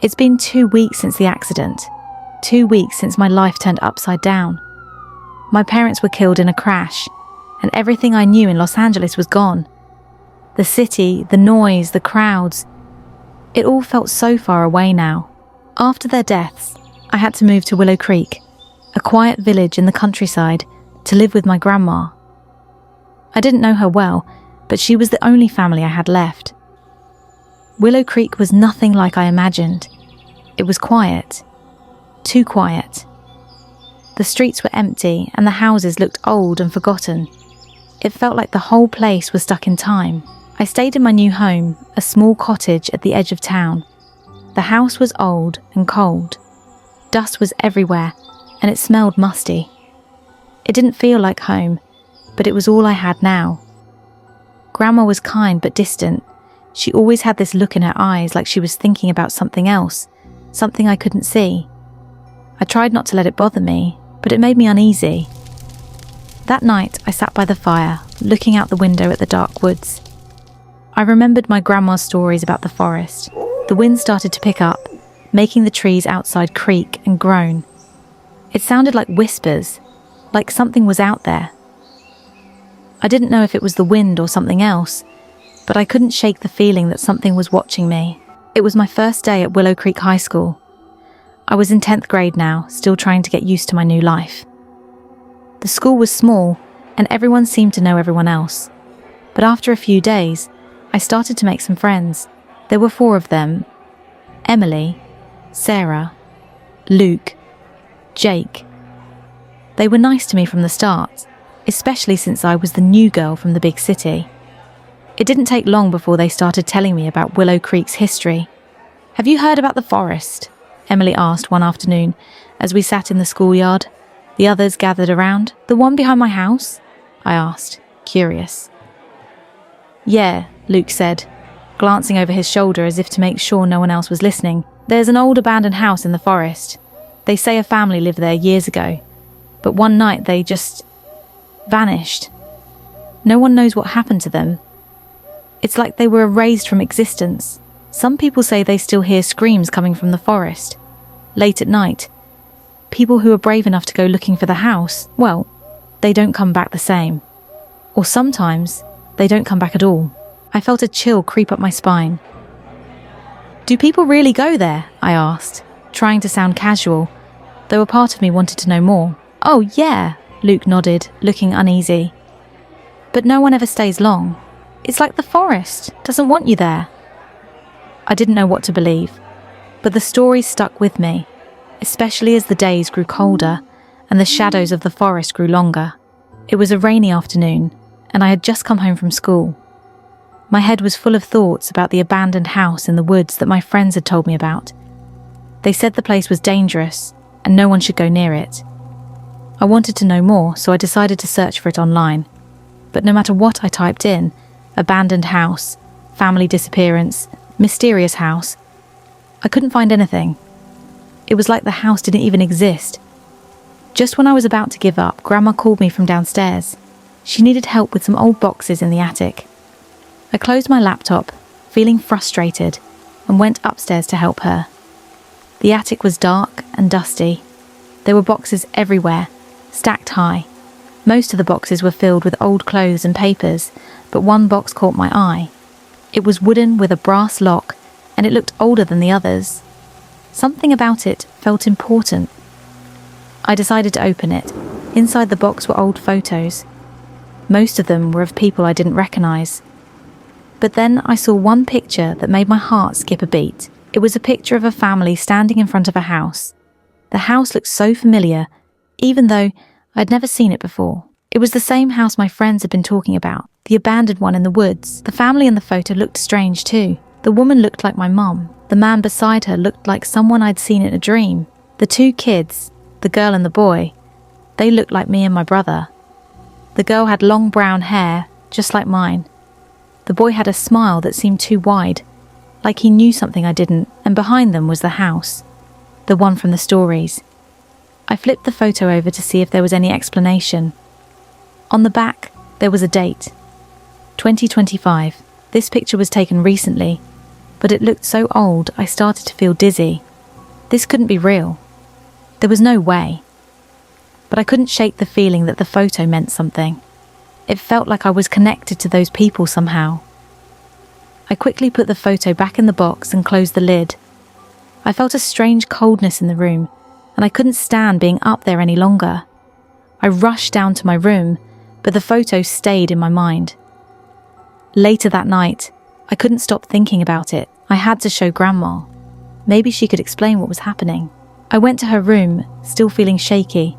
It's been 2 weeks since the accident. 2 weeks since my life turned upside down. My parents were killed in a crash, and everything I knew in Los Angeles was gone. The city, the noise, the crowds. It all felt so far away now. After their deaths, I had to move to Willow Creek, a quiet village in the countryside, to live with my grandma. I didn't know her well, but she was the only family I had left. Willow Creek was nothing like I imagined. It was quiet. Too quiet. The streets were empty and the houses looked old and forgotten. It felt like the whole place was stuck in time. I stayed in my new home, a small cottage at the edge of town. The house was old and cold. Dust was everywhere, and it smelled musty. It didn't feel like home, but it was all I had now. Grandma was kind but distant. She always had this look in her eyes like she was thinking about something else, something I couldn't see. I tried not to let it bother me, but it made me uneasy. That night, I sat by the fire, looking out the window at the dark woods. I remembered my grandma's stories about the forest. The wind started to pick up, making the trees outside creak and groan. It sounded like whispers, like something was out there. I didn't know if it was the wind or something else, but I couldn't shake the feeling that something was watching me. It was my first day at Willow Creek High School. I was in 10th grade now, still trying to get used to my new life. The school was small, and everyone seemed to know everyone else. But after a few days, I started to make some friends. There were 4 of them: Emily, Sarah, Luke, Jake. They were nice to me from the start, especially since I was the new girl from the big city. It didn't take long before they started telling me about Willow Creek's history. "Have you heard about the forest?" Emily asked one afternoon as we sat in the schoolyard. The others gathered around. "The one behind my house?" I asked, curious. "Yeah," Luke said, glancing over his shoulder as if to make sure no one else was listening. "There's an old abandoned house in the forest. They say a family lived there years ago, but one night they just vanished. No one knows what happened to them. It's like they were erased from existence. Some people say they still hear screams coming from the forest. Late at night, people who are brave enough to go looking for the house, well, they don't come back the same. Or sometimes, they don't come back at all." I felt a chill creep up my spine. "Do people really go there?" I asked, trying to sound casual, though a part of me wanted to know more. "Oh, yeah," Luke nodded, looking uneasy. "But no one ever stays long. It's like the forest doesn't want you there." I didn't know what to believe, but the stories stuck with me, especially as the days grew colder and the shadows of the forest grew longer. It was a rainy afternoon, and I had just come home from school. My head was full of thoughts about the abandoned house in the woods that my friends had told me about. They said the place was dangerous and no one should go near it. I wanted to know more, so I decided to search for it online. But no matter what I typed in, abandoned house, family disappearance, mysterious house, I couldn't find anything. It was like the house didn't even exist. Just when I was about to give up, Grandma called me from downstairs. She needed help with some old boxes in the attic. I closed my laptop, feeling frustrated, and went upstairs to help her. The attic was dark and dusty. There were boxes everywhere, stacked high. Most of the boxes were filled with old clothes and papers, but one box caught my eye. It was wooden with a brass lock, and it looked older than the others. Something about it felt important. I decided to open it. Inside the box were old photos. Most of them were of people I didn't recognize. But then I saw one picture that made my heart skip a beat. It was a picture of a family standing in front of a house. The house looked so familiar, even though I'd never seen it before. It was the same house my friends had been talking about, the abandoned one in the woods. The family in the photo looked strange too. The woman looked like my mum. The man beside her looked like someone I'd seen in a dream. The 2 kids, the girl and the boy, they looked like me and my brother. The girl had long brown hair, just like mine. The boy had a smile that seemed too wide, like he knew something I didn't, and behind them was the house, the one from the stories. I flipped the photo over to see if there was any explanation. On the back, there was a date. 2025. This picture was taken recently. but it looked so old I started to feel dizzy. This couldn't be real. There was no way. But I couldn't shake the feeling that the photo meant something. It felt like I was connected to those people somehow. I quickly put the photo back in the box and closed the lid. I felt a strange coldness in the room, and I couldn't stand being up there any longer. I rushed down to my room, but the photo stayed in my mind. Later that night, I couldn't stop thinking about it. I had to show Grandma. Maybe she could explain what was happening. I went to her room, still feeling shaky.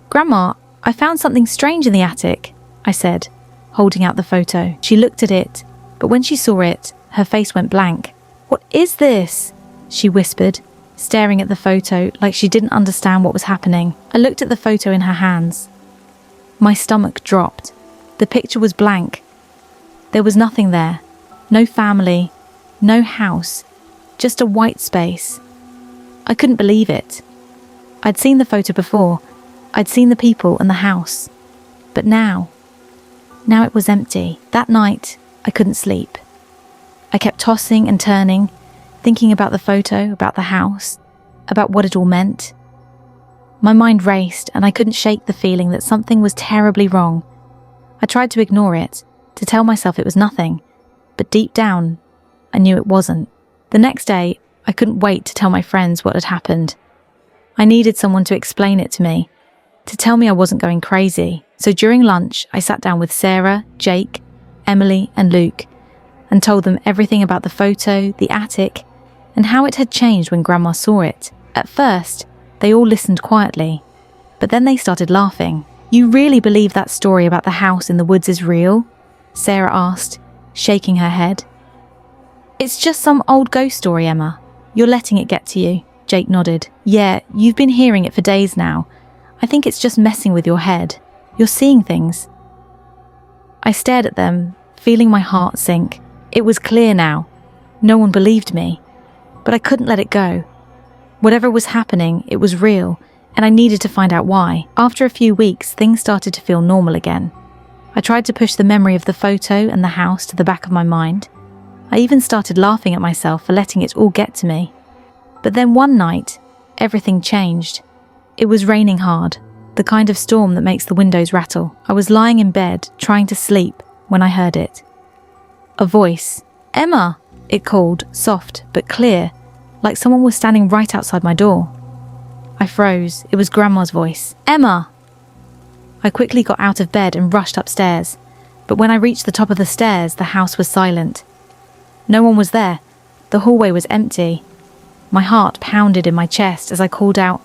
"Grandma, I found something strange in the attic," I said, holding out the photo. She looked at it, but when she saw it, her face went blank. "What is this?" she whispered, staring at the photo like she didn't understand what was happening. I looked at the photo in her hands. My stomach dropped. The picture was blank. There was nothing there. No family, no house, just a white space. I couldn't believe it. I'd seen the photo before. I'd seen the people and the house. But now it was empty. That night, I couldn't sleep. I kept tossing and turning, thinking about the photo, about the house, about what it all meant. My mind raced, and I couldn't shake the feeling that something was terribly wrong. I tried to ignore it, to tell myself it was nothing, but deep down, I knew it wasn't. The next day, I couldn't wait to tell my friends what had happened. I needed someone to explain it to me, to tell me I wasn't going crazy. So during lunch, I sat down with Sarah, Jake, Emily, and Luke, and told them everything about the photo, the attic, and how it had changed when Grandma saw it. At first, they all listened quietly, but then they started laughing. "You really believe that story about the house in the woods is real?" Sarah asked, shaking her head. "It's just some old ghost story, Emma. You're letting it get to you," Jake nodded. "Yeah, you've been hearing it for days now. I think it's just messing with your head. You're seeing things." I stared at them, feeling my heart sink. It was clear now. No one believed me, but I couldn't let it go. Whatever was happening, it was real, and I needed to find out why. After a few weeks, things started to feel normal again. I tried to push the memory of the photo and the house to the back of my mind. I even started laughing at myself for letting it all get to me. But then one night, everything changed. It was raining hard, the kind of storm that makes the windows rattle. I was lying in bed, trying to sleep, when I heard it. A voice. "Emma!" it called, soft but clear, like someone was standing right outside my door. I froze. It was Grandma's voice. "Emma!" I quickly got out of bed and rushed upstairs, but when I reached the top of the stairs, the house was silent. No one was there. The hallway was empty. My heart pounded in my chest as I called out,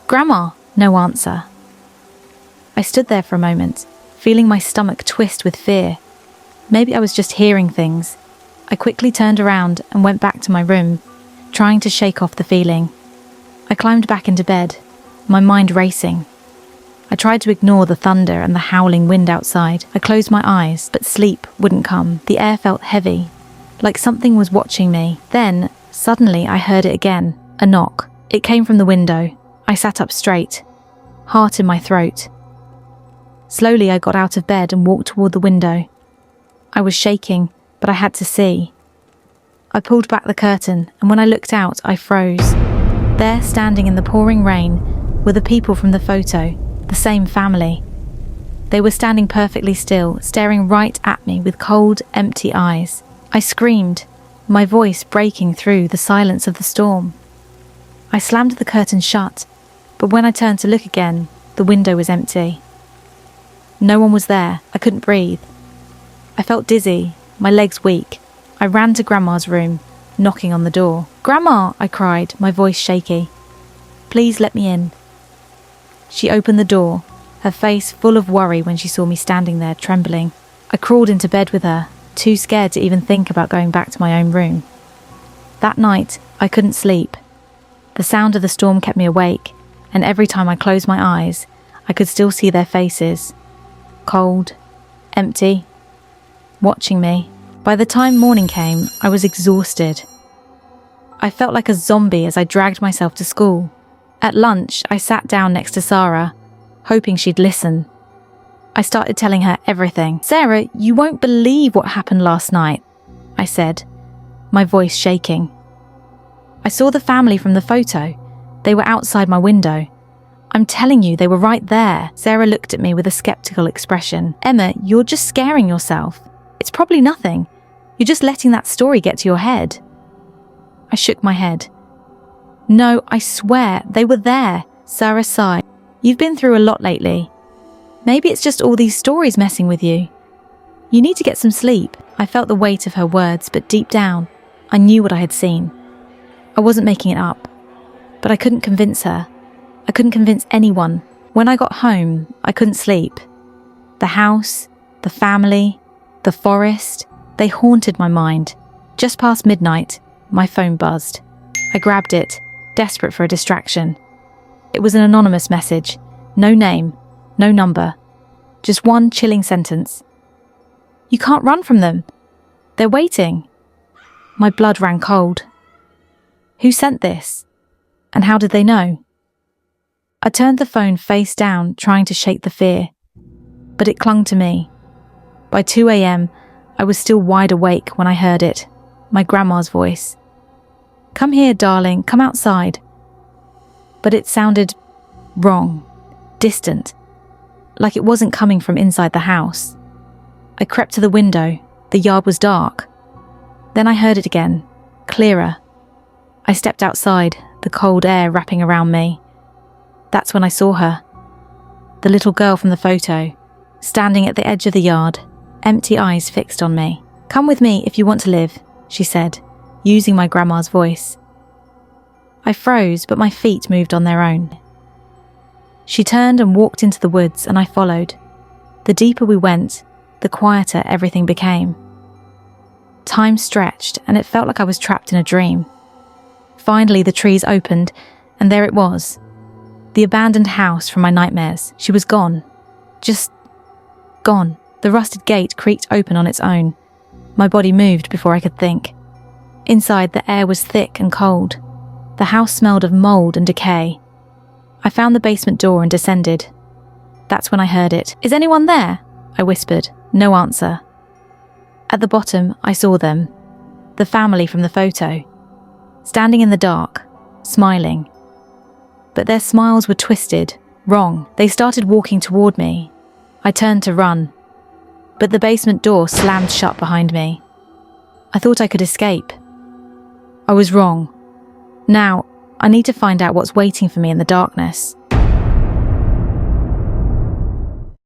"Grandma!" No answer. I stood there for a moment, feeling my stomach twist with fear. Maybe I was just hearing things. I quickly turned around and went back to my room, trying to shake off the feeling. I climbed back into bed, my mind racing. I tried to ignore the thunder and the howling wind outside. I closed my eyes, but sleep wouldn't come. The air felt heavy, like something was watching me. Then, suddenly, I heard it again, a knock. It came from the window. I sat up straight, heart in my throat. Slowly, I got out of bed and walked toward the window. I was shaking, but I had to see. I pulled back the curtain, and when I looked out, I froze. There, standing in the pouring rain, were the people from the photo, the same family. They were standing perfectly still, staring right at me with cold, empty eyes. I screamed, my voice breaking through the silence of the storm. I slammed the curtain shut, but when I turned to look again, the window was empty. No one was there. I couldn't breathe. I felt dizzy, my legs weak. I ran to Grandma's room, knocking on the door. "Grandma!" I cried, my voice shaky. "Please let me in." She opened the door, her face full of worry when she saw me standing there, trembling. I crawled into bed with her, too scared to even think about going back to my own room. That night, I couldn't sleep. The sound of the storm kept me awake, and every time I closed my eyes, I could still see their faces. Cold, empty, watching me. By the time morning came, I was exhausted. I felt like a zombie as I dragged myself to school. At lunch, I sat down next to Sarah, hoping she'd listen. I started telling her everything. "Sarah, you won't believe what happened last night," I said, my voice shaking. I saw the family from the photo. They were outside my window. I'm telling you, they were right there. Sarah looked at me with a skeptical expression. Emma, you're just scaring yourself. It's probably nothing. You're just letting that story get to your head. I shook my head. No, I swear, they were there. Sarah sighed. You've been through a lot lately. Maybe it's just all these stories messing with you. You need to get some sleep. I felt the weight of her words, but deep down, I knew what I had seen. I wasn't making it up, but I couldn't convince her. I couldn't convince anyone. When I got home, I couldn't sleep. The house, the family, the forest, they haunted my mind. Just past midnight, my phone buzzed. I grabbed it, desperate for a distraction. It was an anonymous message. No name, no number. Just one chilling sentence. You can't run from them. They're waiting. My blood ran cold. Who sent this? And how did they know? I turned the phone face down, trying to shake the fear. But it clung to me. By 2 a.m, I was still wide awake when I heard it. My grandma's voice. Come here, darling, come outside. But it sounded wrong, distant, like it wasn't coming from inside the house. I crept to the window. The yard was dark. Then I heard it again, clearer. I stepped outside, the cold air wrapping around me. That's when I saw her. The little girl from the photo, standing at the edge of the yard, empty eyes fixed on me. Come with me if you want to live, she said, using my grandma's voice. I froze, but my feet moved on their own. She turned and walked into the woods, and I followed. The deeper we went, the quieter everything became. Time stretched, and it felt like I was trapped in a dream. Finally, the trees opened, and there it was. The abandoned house from my nightmares. She was gone. Just gone. The rusted gate creaked open on its own. My body moved before I could think. Inside, the air was thick and cold. The house smelled of mold and decay. I found the basement door and descended. That's when I heard it. Is anyone there? I whispered. No answer. At the bottom, I saw them. The family from the photo. Standing in the dark, smiling. But their smiles were twisted, wrong. They started walking toward me. I turned to run. But the basement door slammed shut behind me. I thought I could escape. I was wrong. Now, I need to find out what's waiting for me in the darkness.